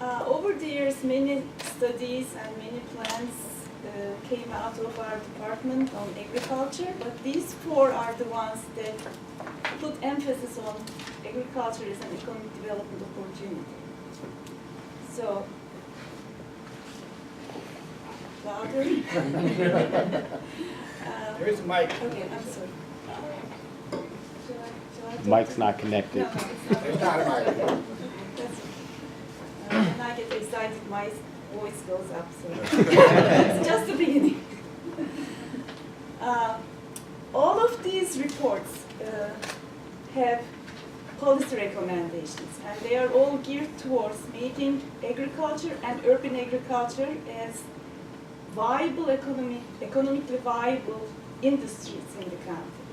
Over the years, many studies and many plans came out of our department on agriculture, but these four are the ones that put emphasis on agriculture as an economic development opportunity. So, louder. There's a mic. Okay, I'm sorry. Shall I Mic's not connected. No, it's not. There's not a mic. That's, when I get excited, my voice goes up, so it's just the beginning. All of these reports have policy recommendations, and they are all geared towards making agriculture and urban agriculture as viable economically viable industries in the country.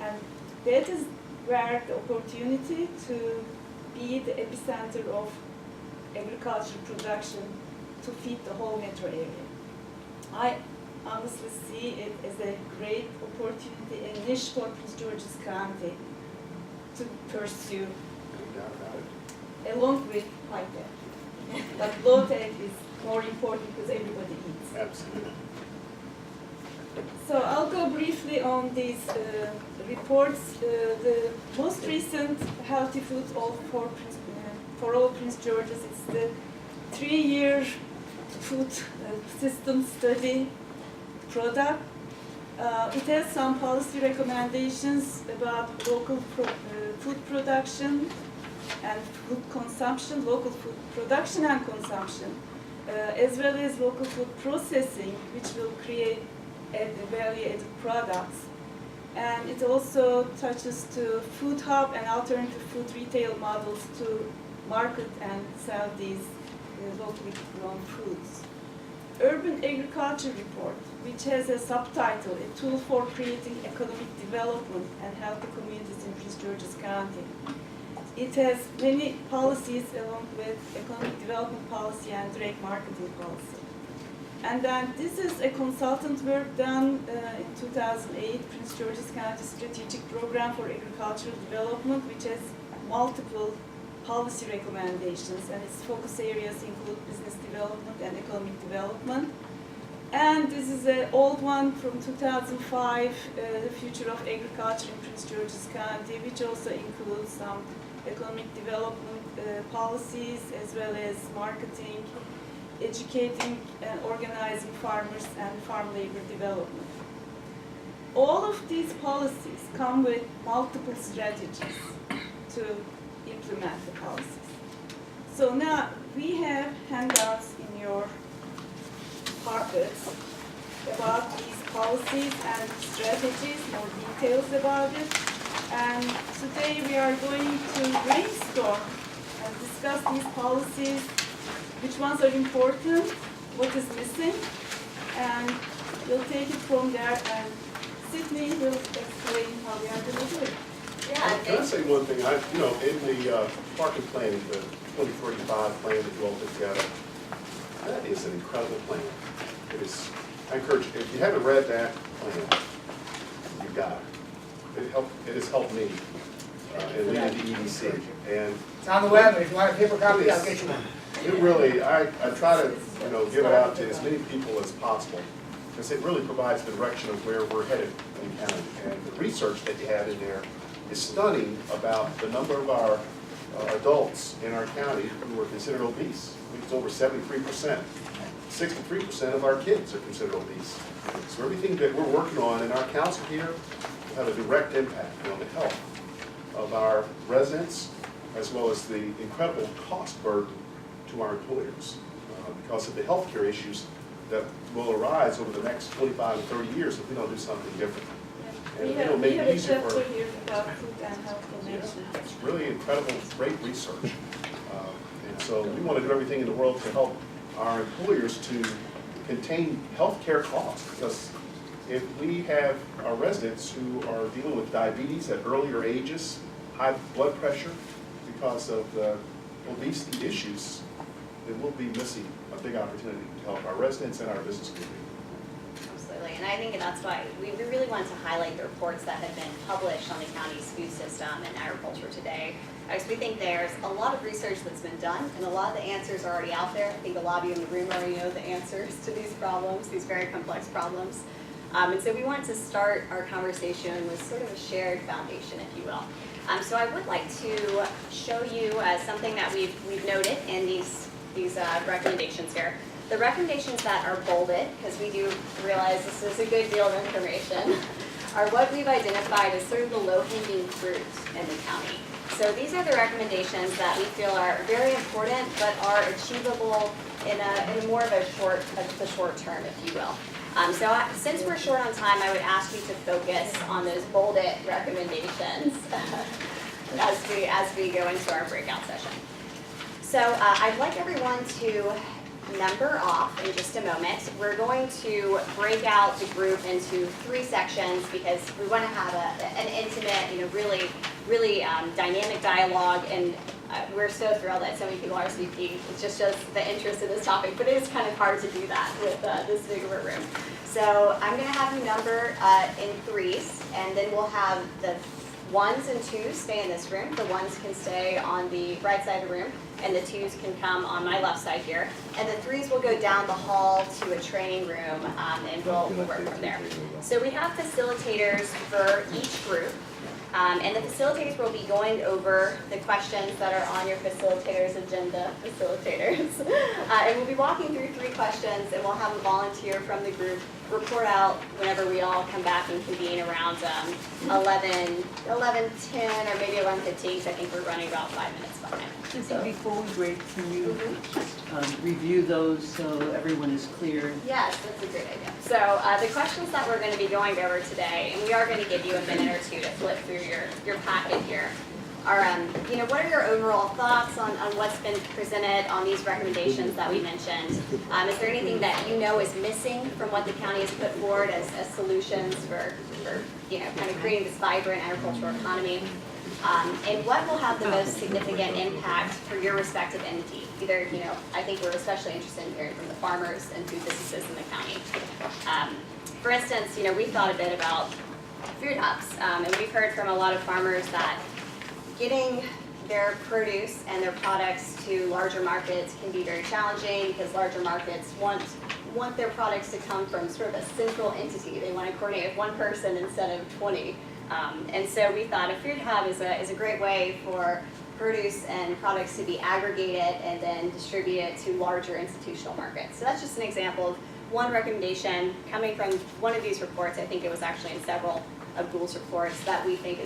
And that is where the opportunity to be the epicenter of agricultural production to feed the whole metro area. I honestly see it as a great opportunity, a niche for Prince George's County to pursue, along with high tech. But low tech is more important because everybody eats. Absolutely. So I'll go briefly on these reports. The most recent Healthy Foods for all Prince George's, it's the 3-year food system study product. It has some policy recommendations about local food production and food consumption, local food production and consumption, as well as local food processing, which will create value-added products. And it also touches to food hub and alternative food retail models to market and sell these locally grown foods. Urban Agriculture Report, which has a subtitle, A Tool for Creating Economic Development and Healthy Communities in Prince George's County. It has many policies along with economic development policy and direct marketing policy. And then this is a consultant work done in 2008, Prince George's County Strategic Program for Agricultural Development, which has multiple policy recommendations, and its focus areas include business development and economic development. And this is an old one from 2005, The Future of Agriculture in Prince George's County, which also includes some economic development policies, as well as marketing, educating and organizing farmers and farm labor development. All of these policies come with multiple strategies to implement the policies. So now we have handouts in your carpets about these policies and strategies, more details about it. And today we are going to brainstorm and discuss these policies, which ones are important, what is missing, and we'll take it from there, and Sydney will explain how we are going to do it. Yeah, can I say one thing? In the parking planning, the 2045 plan that you all put together, that is an incredible plan. It is. I encourage you, if you haven't read that plan, you've got it. It has helped me in leading the EDC. And It's on the web, and if you want a paper copy, I'll get you one. it really, I try to give it out to as many people as possible, because it really provides the direction of where we're headed in the county. And the research that you have in there is stunning about the number of our adults in our county who are considered obese. I think it's over 73%. 63% of our kids are considered obese. So everything that we're working on in our council here will have a direct impact on the health of our residents, as well as the incredible cost burden to our employers because of the healthcare issues that will arise over the next 25 to 30 years if we don't do something different. And it'll make it easier for. Here about food and health connection. It's really incredible, great research. And so we want to do everything in the world to help our employers to contain healthcare costs, because if we have our residents who are dealing with diabetes at earlier ages, high blood pressure because of the obesity issues, then we'll be missing a big opportunity to help our residents and our business community. Absolutely. and I think that's why we really wanted to highlight the reports that have been published on the county's food system and agriculture today. Because we think there's a lot of research that's been done, and a lot of the answers are already out there. I think a lot of you in the room already know the answers to these problems, these very complex problems. And so we wanted to start our conversation with sort of a shared foundation, if you will. So I would like to show you something that we've noted in these recommendations here. The recommendations that are bolded, because we do realize this is a good deal of information, are what we've identified as sort of the low-hanging fruit in the county. So these are the recommendations that we feel are very important, but are achievable in a more of the short term, if you will. Since we're short on time, I would ask you to focus on those bolded recommendations as we go into our breakout session. So I'd like everyone to number off in just a moment. We're going to break out the group into 3 sections because we want to have an intimate, really dynamic dialogue, and we're so thrilled that so many people are speaking. It's just shows the interest in this topic, but it is kind of hard to do that with this big of a room. So I'm going to have you number in 3s, and then we'll have the 1s and 2s stay in this room. The 1s can stay on the right side of the room, and the 2s can come on my left side here. And the 3s will go down the hall to a training room, and we'll work from there. So we have facilitators for each group. And the facilitators will be going over the questions that are on your facilitators agenda, and we'll be walking through 3 questions, and we'll have a volunteer from the group report out whenever we all come back and convene around 11:10 or maybe 11:15, because I think we're running about 5 minutes behind. So before we break, can you review those so everyone is clear? Yes, that's a great idea. So the questions that we're going to be going over today, and we are going to give you a minute or 2 to flip through your packet here, are what are your overall thoughts on what's been presented on these recommendations that we mentioned? Is there anything that you know is missing from what the county has put forward as solutions for kind of creating this vibrant agricultural economy? And what will have the most significant impact for your respective entity? Either, I think we're especially interested in hearing from the farmers and food businesses in the county. For instance, we thought a bit about food hubs, and we've heard from a lot of farmers that getting their produce and their products to larger markets can be very challenging because larger markets want their products to come from sort of a central entity. They want to coordinate with one person instead of 20. And so we thought a food hub is a great way for produce and products to be aggregated and then distributed to larger institutional markets. So that's just an example of one recommendation coming from one of these reports. I think it was actually in several of Gould's reports that we think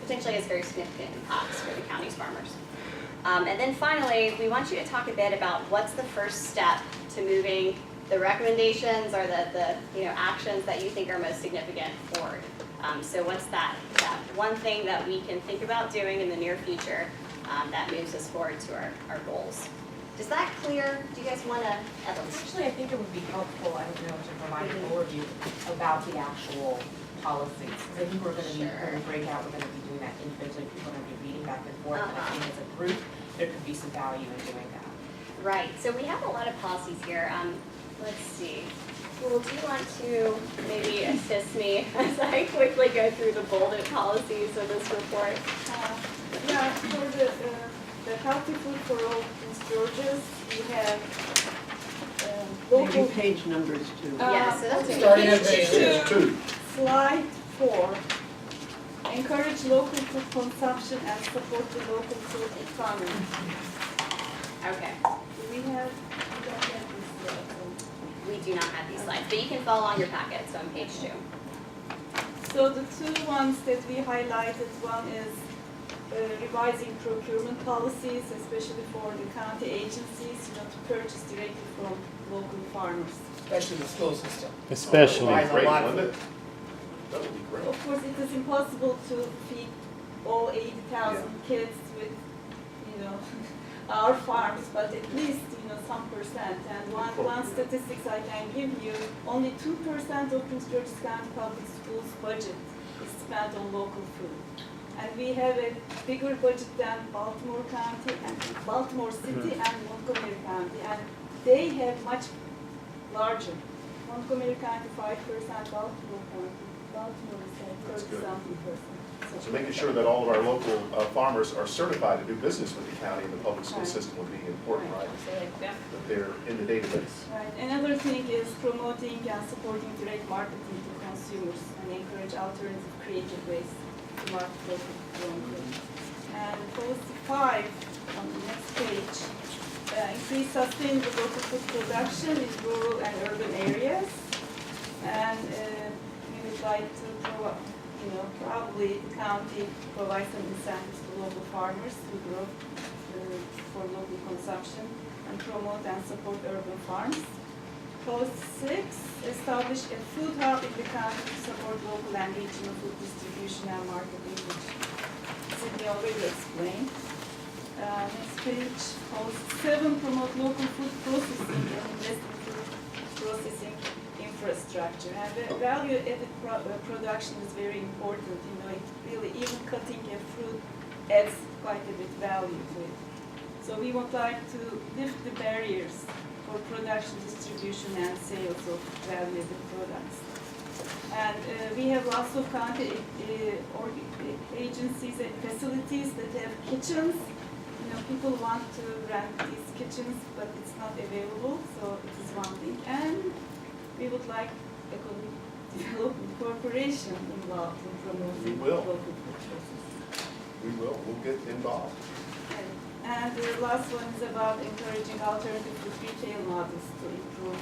potentially has very significant impacts for the county's farmers. And then finally, we want you to talk a bit about what's the first step to moving the recommendations or the actions that you think are most significant forward. So what's that one thing that we can think about doing in the near future that moves us forward to our goals? Is that clear? Do you guys want to? Actually, I think it would be helpful, I don't know, to provide an overview about the actual policies. Because I think we're going to be, when we break out, we're going to be doing that individually. People are going to be reading back and forth. And I think as a group, there could be some value in doing that. Right. So we have a lot of policies here. Let's see. Well, do you want to maybe assist me as I quickly go through the bolded policies of this report? For the healthy food for all Prince George's, we have Maybe page numbers too. Yeah, so that's Starting at page page 2, slide 4. Encourage local food consumption and support the local food economy. Okay. We don't have this. We do not have these slides, but you can follow on your packet, so on page 2. So the 2 ones that we highlighted, one is revising procurement policies, especially for the county agencies, to purchase directly from local farmers. Especially the school system. Especially. Buys a Great, lot wouldn't of it? That would be great. Of course, it is impossible to feed all 80,000 kids with, our farms, but at least, some percent. And one statistics I can give you, only 2% of Prince George's County Public Schools budget is spent on local food. And we have a bigger budget than Baltimore County and Baltimore City and Montgomery County. And they have much larger Montgomery County 5%, Baltimore County. Baltimore is at That's good. 30-something%. So making sure that all of our local farmers are certified to do business with the county and the public school Right. system would be important, right? Yeah. That they're in the database. Right. Another thing is promoting and supporting direct marketing to consumers and encourage alternative creative ways to market local grown goods. And policy 5 on the next page, increase sustainable local food production in rural and urban areas. And we would like to probably the county provide some incentives to local farmers to grow for local consumption and promote and support urban farms. Post 6, establish a food hub in the county to support local and regional food distribution and marketing, which Sydney already explained. Next page, post 7, promote local food processing and invest in food processing infrastructure. And the value-added production is very important. It really, even cutting a fruit adds quite a bit value to it. So we would like to lift the barriers for production, distribution, and sales of value-added products. And we have lots of county agencies and facilities that have kitchens. People want to rent these kitchens, but it's not available, so it is one thing. And we would like Economic Development Corporation involved in promoting We will. local food processing. We will. We'll get involved. And the last one is about encouraging alternative food retail models to improve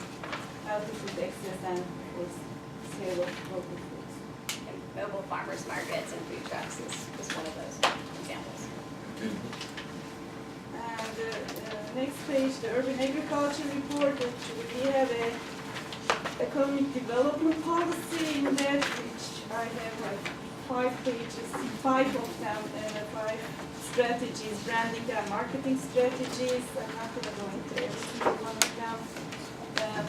healthy food access and, of course, sale of local foods. And mobile farmers markets and food trucks is one of those examples. And next page, the urban agriculture report. Actually, we have a economic development policy in that, which I have like 5 pages, 5 of them, 5 strategies, branding and marketing strategies. I'm not going to go into every single one of them.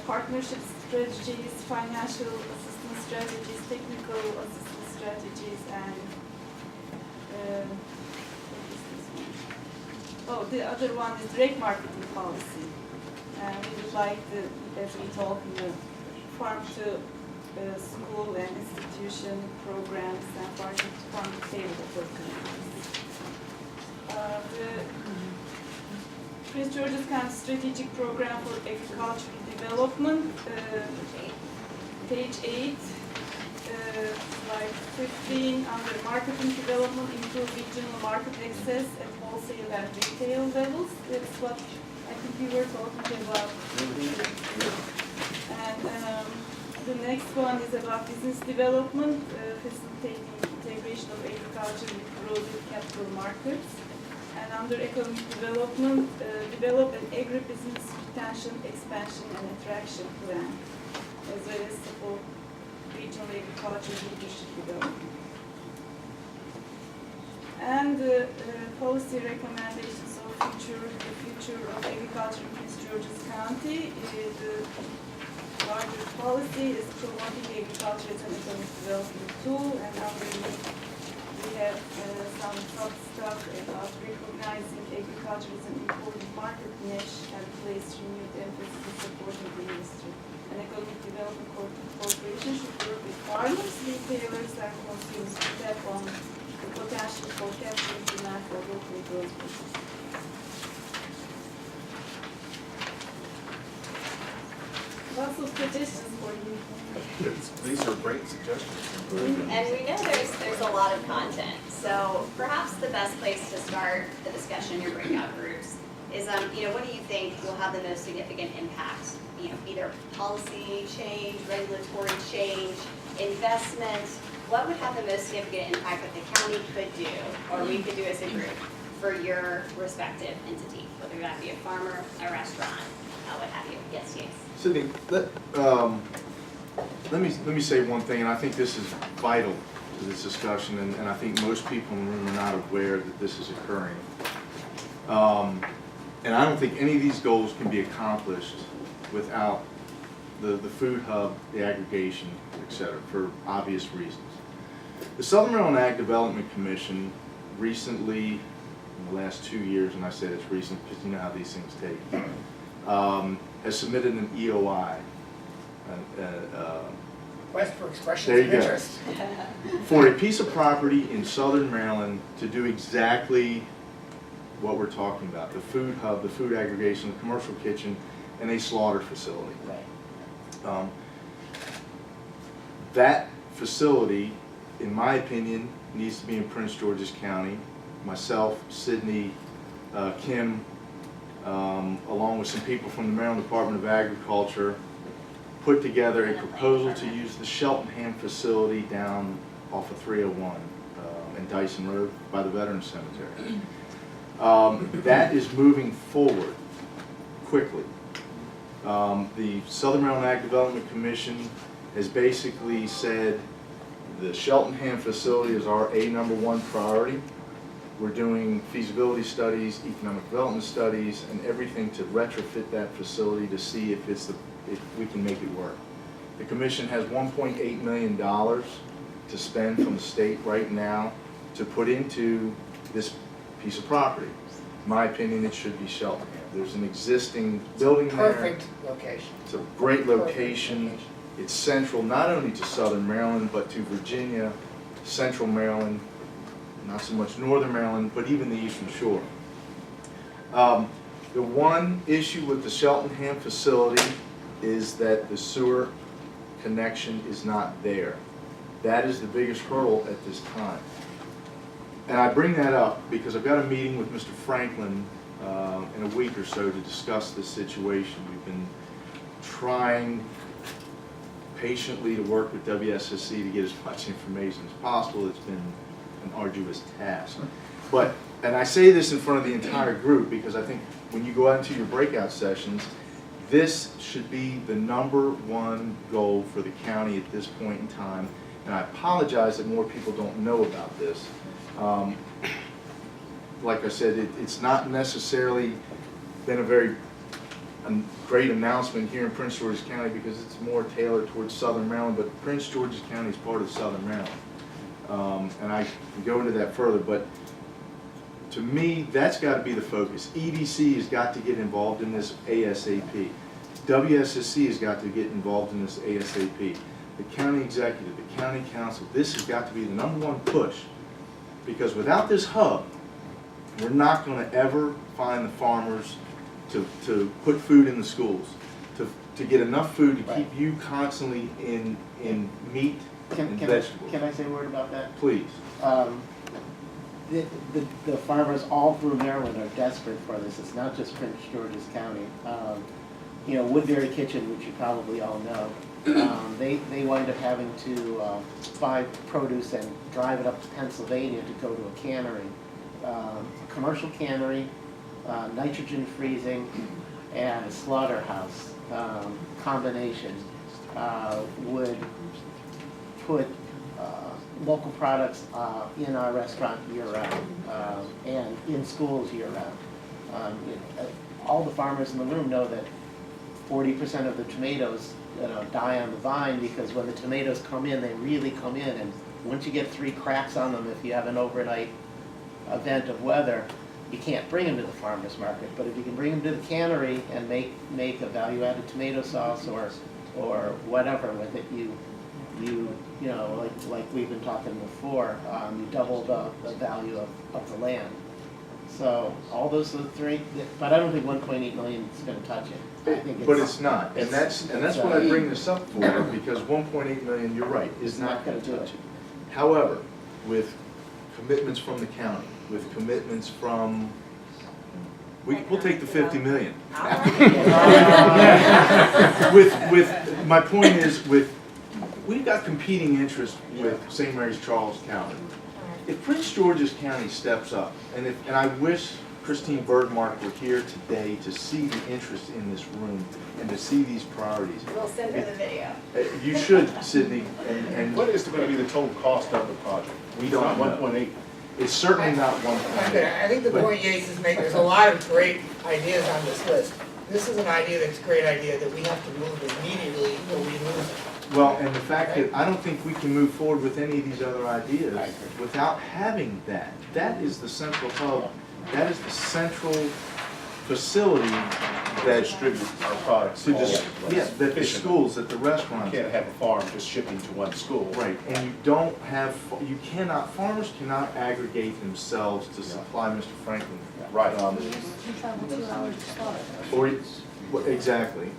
Partnership strategies, financial assistance strategies, technical assistance strategies, and what is this one? Oh, the other one is direct marketing policy. And we would like to, as we talk, farm to school and institution programs and farm to table opportunities. The Prince George's County Strategic Program for Agricultural Development, page 8, slide 15, under marketing development, improve regional market access at wholesale and retail levels. That's what I think we were talking about. And the next one is about business development, facilitating integration of agriculture with broader capital markets. And under economic development, develop an agribusiness retention, expansion, and attraction plan, as well as support regional agriculture leadership development. And policy recommendations of the future of agriculture in Prince George's County. The larger policy is promoting agriculture as an economic development tool, and underneath we have some stuff about recognizing agriculture as an important market niche and place renewed emphasis on supporting the industry. An economic development corporation should work with farmers, retailers, and consumers to tap on the potential for capturing demand for locally grown foods. Lots of suggestions for you. These are great suggestions. And we know there's a lot of content, so perhaps the best place to start the discussion in your breakout groups is, what do you think will have the most significant impact? Either policy change, regulatory change, investment. What would have the most significant impact that the county could do, or we could do as a group, for your respective entity, whether that be a farmer, a restaurant, what have you? Yes, yes. Sydney, let me say one thing, and I think this is vital to this discussion, and I think most people in the room are not aware that this is occurring. And I don't think any of these goals can be accomplished without the food hub, the aggregation, et cetera, for obvious reasons. The Southern Maryland Ag Development Commission recently, in the last 2 years, and I say it's recent because you know how these things take, has submitted an EOI Quest for There expressions you of go. interest. for a piece of property in southern Maryland to do exactly what we're talking about, the food hub, the food aggregation, the commercial kitchen, and a slaughter facility. That facility, in my opinion, needs to be in Prince George's County. Myself, Sydney, Kim, along with some people from the Maryland Department of Agriculture, put together a proposal to use the Cheltenham facility down off of 301 and Dyson Road by the Veterans Cemetery. That is moving forward quickly. The Southern Maryland Ag Development Commission has basically said the Cheltenham facility is our #1 priority. We're doing feasibility studies, economic development studies, and everything to retrofit that facility to see if we can make it work. The commission has $1.8 million to spend from the state right now to put into this piece of property. In my opinion, it should be Cheltenham. There's an existing building there. Perfect location. It's a great location. It's central not only to southern Maryland, but to Virginia, central Maryland, not so much northern Maryland, but even the eastern shore. The one issue with the Cheltenham facility is that the sewer connection is not there. That is the biggest hurdle at this time. And I bring that up because I've got a meeting with Mr. Franklin in a week or so to discuss this situation. We've been trying patiently to work with WSSC to get as much information as possible. It's been an arduous task. And I say this in front of the entire group because I think when you go out into your breakout sessions, this should be the #1 goal for the county at this point in time. And I apologize that more people don't know about this. Like I said, it's not necessarily been a very great announcement here in Prince George's County because it's more tailored towards southern Maryland, but Prince George's County is part of southern Maryland. And I can go into that further, but to me, that's got to be the focus. EDC has got to get involved in this ASAP. WSSC has got to get involved in this ASAP. The county executive, the county council, this has got to be the #1 push. Because without this hub, we're not going to ever find the farmers to put food in the schools, to get enough food to keep you constantly in meat and vegetables. Can I say a word about that? Please. The farmers all through Maryland are desperate for this. It's not just Prince George's County. You know, Woodbury Kitchen, which you probably all know, they wind up having to buy produce and drive it up to Pennsylvania to go to a cannery, commercial cannery, nitrogen freezing, and a slaughterhouse combination would put local products in our restaurant year-round and in schools year-round. All the farmers in the room know that 40% of the tomatoes die on the vine because when the tomatoes come in, they really come in, and once you get 3 cracks on them, if you have an overnight event of weather, you can't bring them to the farmer's market. But if you can bring them to the cannery and make a value-added tomato sauce or whatever with it, you know, like we've been talking before, you double the value of the land. So all those 3, but I don't think 1.8 million is going to touch it. I think But it's not, and that's what I bring this up for, because 1.8 million, you're right, is not going to touch it. However, with commitments from the county, with commitments from, we'll take the 50 million. With my point is, we've got competing interests with St. Mary's Charles County. If Prince George's County steps up, and I wish Christine Bergmark were here today to see the interest in this room and to see these priorities. We'll send her the video. You should, Sydney, and What is going to be the total cost of the project? We don't It's not know. 1.8. it's certainly not one point. I think the point Yates is making, there's a lot of great ideas on this list. This is an idea that's a great idea that we have to move immediately or we lose it. Well, and the fact that I don't think we can move forward with any of these other ideas without having that. That is the central hub. That is the central facility that Distribute our products. to all just, over the yeah, place. that the Efficient. schools, that the You restaurants. can't have a farm just shipping to one school. Right, and you don't have, you cannot, farmers cannot aggregate themselves to supply Mr. Franklin. Right. Or, well, exactly,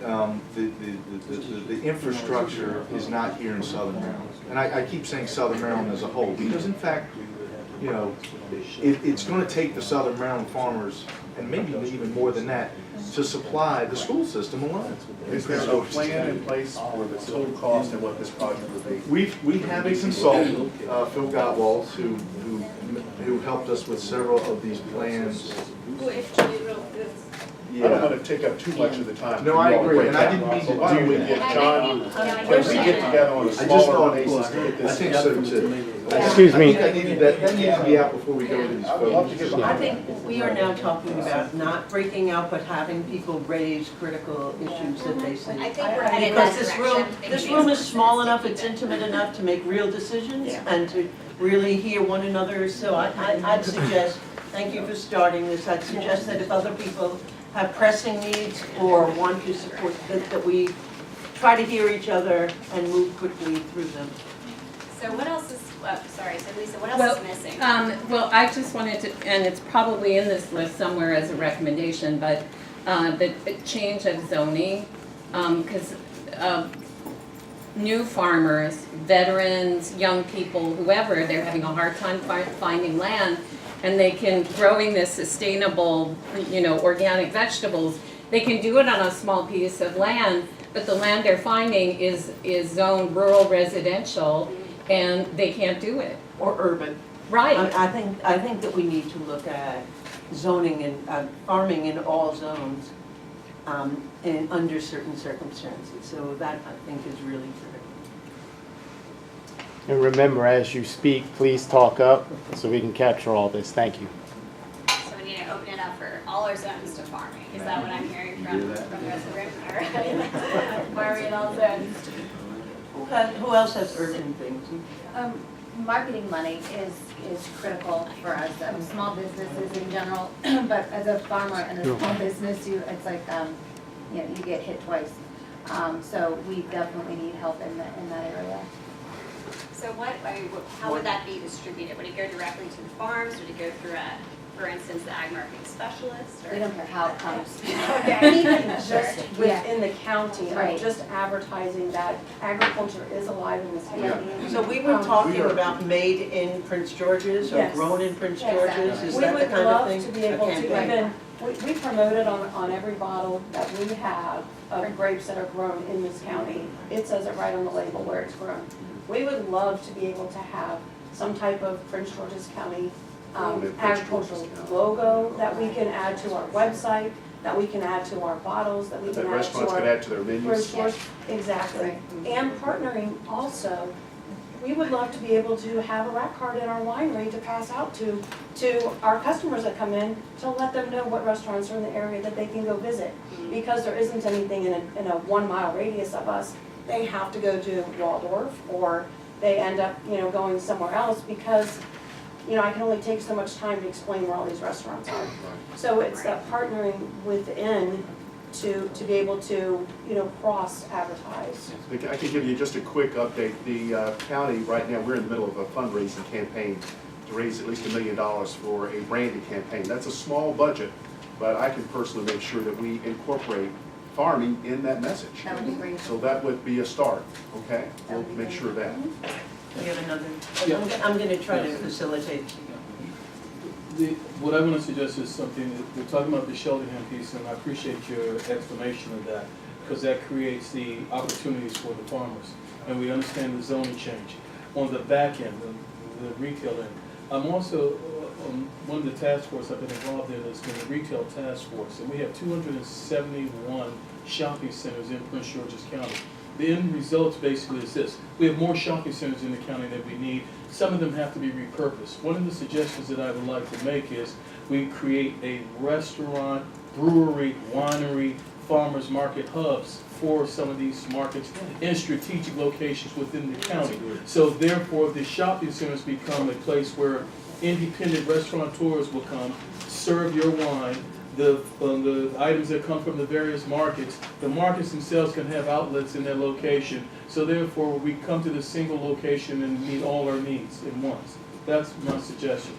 the infrastructure is not here in Southern Maryland. And I keep saying Southern Maryland as a whole, because in fact, you know, it's gonna take the Southern Maryland farmers, and maybe even more than that, to supply the school system alone. Is there a plan in place for the total cost and what this project would be? We have a consultant, Phil Gottwald, who helped us with several of these plans. Who actually wrote this? I don't want to take up too much of the time. No, I agree, and I didn't mean So to why don't we do get that. John, when we get together on a I just smaller thought, basis, to get I this. think so too. Excuse me. I think I needed that needs to be out before we go to these I would love to get votes. behind I think we are now talking about not breaking out, but having people raise critical issues that they see. I think we're headed in that Because direction. this room is small enough, it's intimate enough to make real decisions and to really hear one another. So I'd suggest, thank you for starting this, I'd suggest that if other people have pressing needs or want to support, that we try to hear each other and move quickly through them. So what else is, sorry, so Lisa, what Well, else is missing? Well, I just wanted to, and it's probably in this list somewhere as a recommendation, but the change of zoning, because new farmers, veterans, young people, whoever, they're having a hard time finding land, and they can, growing this sustainable, organic vegetables, they can do it on a small piece of land, but the land they're finding is zoned rural residential, and they can't do it. Or urban. Right. I think that we need to look at zoning and farming in all zones and under certain circumstances. So that, I think, is really critical. And remember, as you speak, please talk up so we can capture all this. Thank you. So we need to open it up for all our zones to farming. Is that what I'm hearing from the rest of the room? All right. Farming in all zones. Who else has urban things? Marketing money is critical for us, small businesses in general, but as a farmer and a small business, it's like, you get hit twice. So we definitely need help in that area. So how would that be distributed? Would it go directly to the farms? Would it go through for instance, the ag marketing specialist? Or? We don't care how it comes. Okay. Even just within the county, Right. just advertising that agriculture is alive in this county. So we were talking about made in Prince George's or Yes. grown in Prince Exactly. George's? Is We that the would kind of love thing? to be able A to campaign? even, we promote it on every bottle that we have of grapes that are grown in this county. It says it right on the label where it's grown. We would love to be able to have some type of Prince George's County agricultural logo that we can add to our website, that we can add to our bottles, that we can That add to restaurants our. could add to their menus. Exactly. And partnering also, we would love to be able to have a rack card in our winery to pass out to our customers that come in, to let them know what restaurants are in the area that they can go visit. Because there isn't anything in a 1 mile radius of us, they have to go to Waldorf, or they end up, going somewhere else because, I can only take so much time to explain where all these restaurants are. So it's that partnering within to be able to, cross-advertise. I can give you just a quick update. The county, right now, we're in the middle of a fundraising campaign to raise at least $1 million for a branding campaign. That's a small budget, but I can personally make sure that we incorporate farming in that message. That would be great. So that would be a start, okay? That We'll would be make great. sure of that. We have another, Yeah. I'm gonna try to facilitate. What I want to suggest is something, we're talking about the Shelterham piece, and I appreciate your explanation of that, because that creates the opportunities for the farmers, and we understand the zoning change. On the back end, the retail end, I'm also, on one of the task force I've been involved in has been the retail task force, and we have 271 shopping centers in Prince George's County. The end result basically is this: we have more shopping centers in the county than we need. Some of them have to be repurposed. One of the suggestions that I would like to make is we create a restaurant, brewery, winery, farmers market hubs for some of these markets in strategic locations within the county. So therefore, the shopping centers become a place where independent restaurateurs will come, serve your wine, the items that come from the various markets. The markets themselves can have outlets in their location, so therefore we come to the single location and meet all our needs at once. That's my suggestion.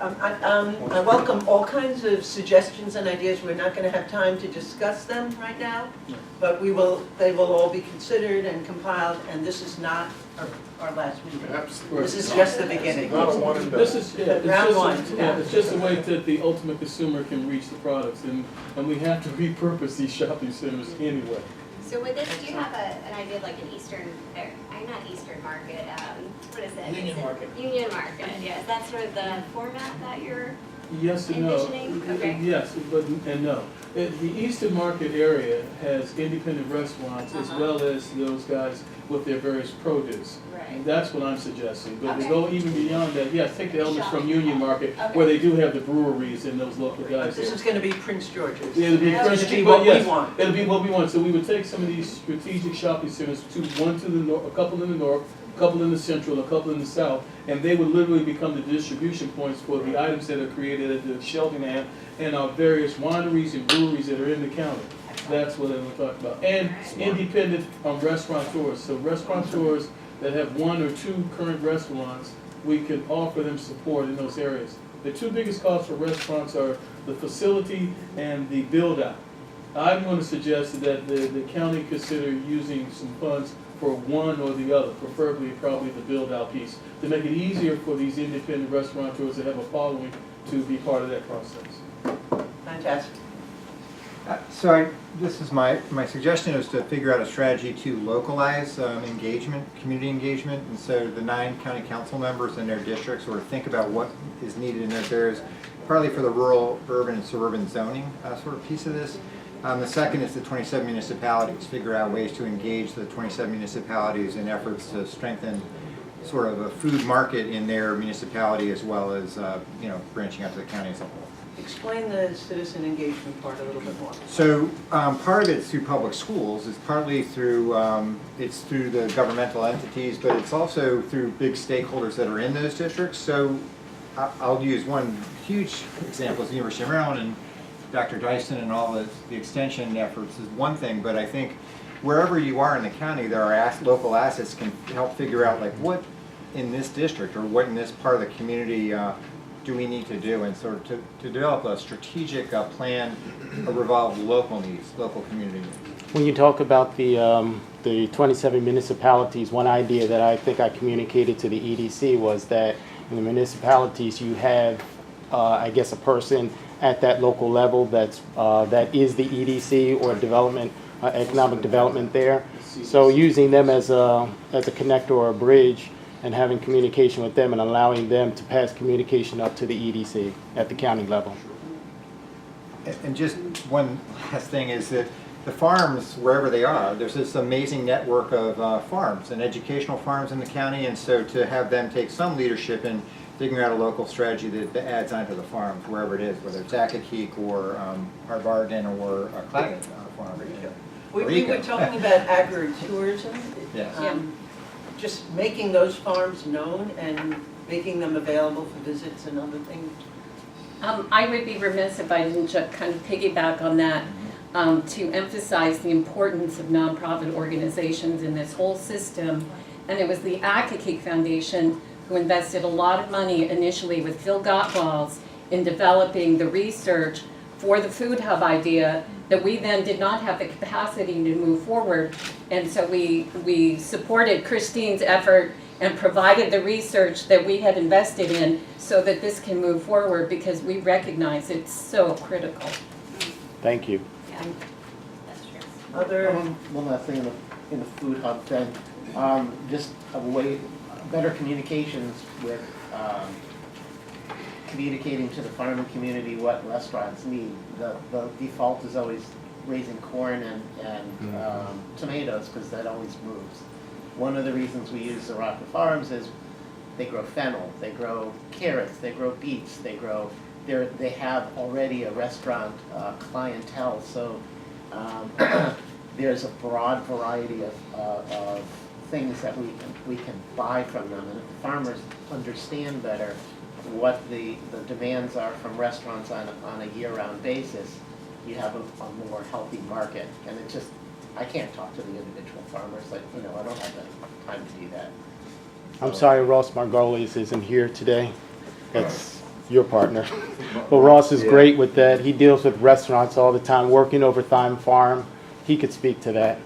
I welcome all kinds of suggestions and ideas. We're not going to have time to discuss them right now, but they will all be considered and compiled, and this is not our last meeting. This is just the beginning. This is, Round one. it's just a way that the ultimate consumer can reach the products, and we have to repurpose these shopping centers anyway. So with this, do you have an idea of like an Eastern, or not Eastern market, what is it? Union market. Union market, yeah. Is that sort of the format that you're Yes and no. envisioning? Okay. Yes, but and no. The Eastern Market area has independent restaurants as well as those guys with their various produce. Right. That's what I'm suggesting. But to Okay. go even beyond that, yes, take the elements from Union Market where they do have the breweries and those local guys. This is going to be Prince George's. It'll be It's going to be but what yes, we want. It'll be what we want. So we would take some of these strategic shopping centers, one to the north, a couple in the north, a couple in the central, a couple in the south, and they would literally become the distribution points for the items that are created at the Cheltenham and our various wineries and breweries that are in the county. That's what I'm talking about. And independent restaurateurs. So restaurateurs that have one or two current restaurants, we can offer them support in those areas. The two biggest costs for restaurants are the facility and the build-out. I'm going to suggest that the county consider using some funds for one or the other, preferably probably the build-out piece, to make it easier for these independent restaurateurs that have a following to be part of that process. Fantastic. This is my suggestion is to figure out a strategy to localize engagement, community engagement, and so the 9 county council members in their districts sort of think about what is needed in those areas, partly for the rural, urban, and suburban zoning sort of piece of this. The second is the 27 municipalities, figure out ways to engage the 27 municipalities in efforts to strengthen sort of a food market in their municipality as well as branching out to the county as a whole. Explain the citizen engagement part a little bit more. So part of it's through public schools, it's partly through, it's through the governmental entities, but it's also through big stakeholders that are in those districts. So I'll use one huge example is the University of Maryland, and Dr. Dyson and all the extension efforts is one thing, but I think wherever you are in the county, there are local assets can help figure out like what in this district or what in this part of the community do we need to do, and sort of to develop a strategic plan revolve local needs, local community needs. When you talk about the 27 municipalities, one idea that I think I communicated to the EDC was that in the municipalities you have, I guess, a person at that local level that is the EDC or development, economic development there. So using them as a connector or a bridge, and having communication with them and allowing them to pass communication up to the EDC at the county level. And just one last thing is that the farms, wherever they are, there's this amazing network of farms and educational farms in the county, and so to have them take some leadership in figuring out a local strategy that adds onto the farms, wherever it is, whether it's Accokeek or Harvarden or Claggett farm. We were talking about agritourism. Yes. Just making those farms known and making them available for visits and other things. I would be remiss if I didn't just kind of piggyback on that to emphasize the importance of nonprofit organizations in this whole system. And it was the Accokeek Foundation who invested a lot of money initially with Phil Gottwalls in developing the research for the food hub idea that we then did not have the capacity to move forward. And so we supported Christine's effort and provided the research that we had invested in so that this can move forward because we recognize it's so critical. Thank you. Yeah, that's true. Other One last thing in the food hub thing, just a way, better communications with communicating to the farming community what restaurants need. The default is always raising corn and tomatoes because that always moves. One of the reasons we use the Rocker Farms is they grow fennel, they grow carrots, they grow beets, they have already a restaurant clientele, so there's a broad variety of things that we can buy from them, and if the farmers understand better what the demands are from restaurants on a year-round basis, you have a more healthy market. And it just, I can't talk to the individual farmers, like, I don't have the time to do that. I'm sorry Ross Margolis isn't here today. That's your partner. But Ross is great with that. He deals with restaurants all the time, working over Thyme Farm. He could speak to that.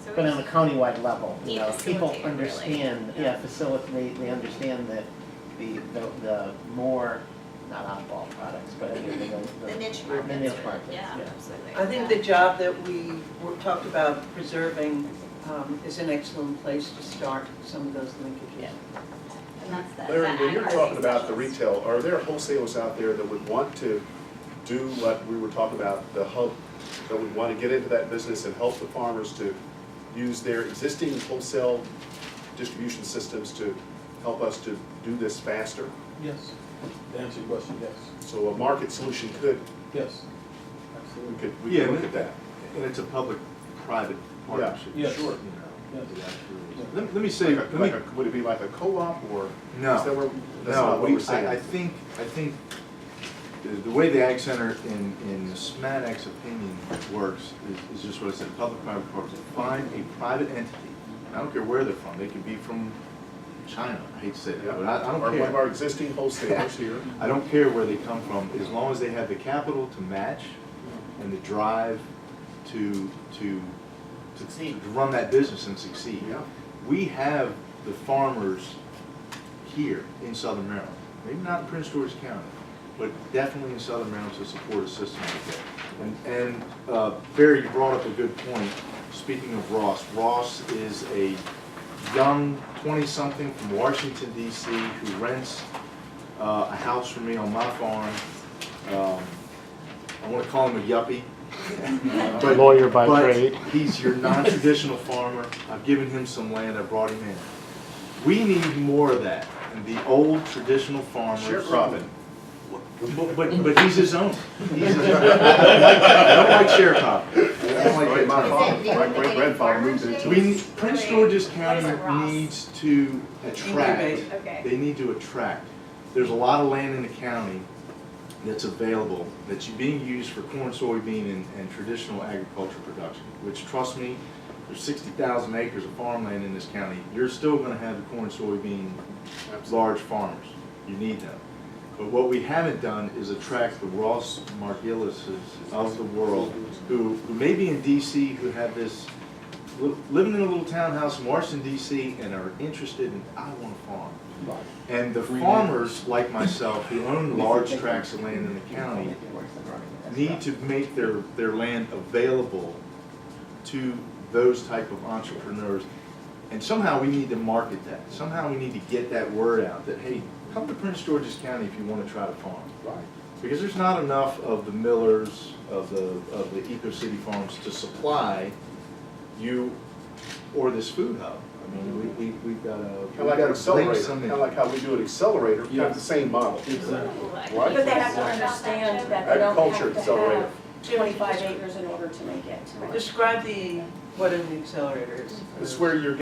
So But on a countywide level, Need people facilitator, understand, really. facilitate, they understand that the more, not oddball products, but The niche the markets. niche markets, Yeah, yeah. absolutely. I think the job that we talked about preserving is an excellent place to start some of those linkages. Yeah. And that's the Larry, when you're ag talking about the specialist. retail, are there wholesalers out there that would want to do what we were talking about, the hub, that would want to get into that business and help the farmers to use their existing wholesale distribution systems to help us to do this faster? Yes. To answer your question, yes. So a market solution could, Yes. we could Yeah, look at that. And it's a public-private partnership. Yes. Sure. Yes. Let me say, Would it be like a co-op or? No. Is that where, that's no, not what we're saying? I think the way the Ag Center in the SMATX opinion works is just what I said, public-private partnership. Find a private entity, I don't care where they're from, they could be from China, I hate to say that, but I don't Or care. one of our existing wholesalers here. I don't care where they come from, as long as they have the capital to match and the drive to run that business and succeed. Yeah. We have the farmers here in Southern Maryland, maybe not in Prince George's County, but definitely in Southern Maryland to support a system like that. And Barry, you brought up a good point. Speaking of Ross, Ross is a young 20-something from Washington, D.C. who rents a house for me on my farm. I want to call him a yuppie. But lawyer by trade. He's your non-traditional farmer. I've given him some land. I brought him in. We need more of that. And the old traditional farmers. Sharecropping. But he's his own. He's his own. I don't like sharecropping. I don't like that. My great-grandfather moved into Prince George's County needs to attract. Okay. They need to attract. There's a lot of land in the county that's available, that's being used for corn, soybean, and traditional agriculture production, which, trust me, there's 60,000 acres of farmland in this county. You're still going to have the corn, soybean, large farmers. You need them. But what we haven't done is attract the Ross Margilises of the world who may be in D.C., who have this, living in a little townhouse in Washington, D.C., and are interested in, I want to farm. And the farmers, like myself, who own large tracts of land in the county, need to make their land available to those type of entrepreneurs. And somehow we need to market that. Somehow we need to get that word out that, hey, come to Prince George's County if you want to try to farm. Right. Because there's not enough of the millers, of the eco-city farms to supply you or this food hub. I mean, we've got to Kind of like an accelerator, kind of like how we do an accelerator, kind of the same model. Exactly. Right? But they have to understand that they don't Agriculture have to accelerator. have 25 acres in order to make it. Describe what an accelerator is. It's where you're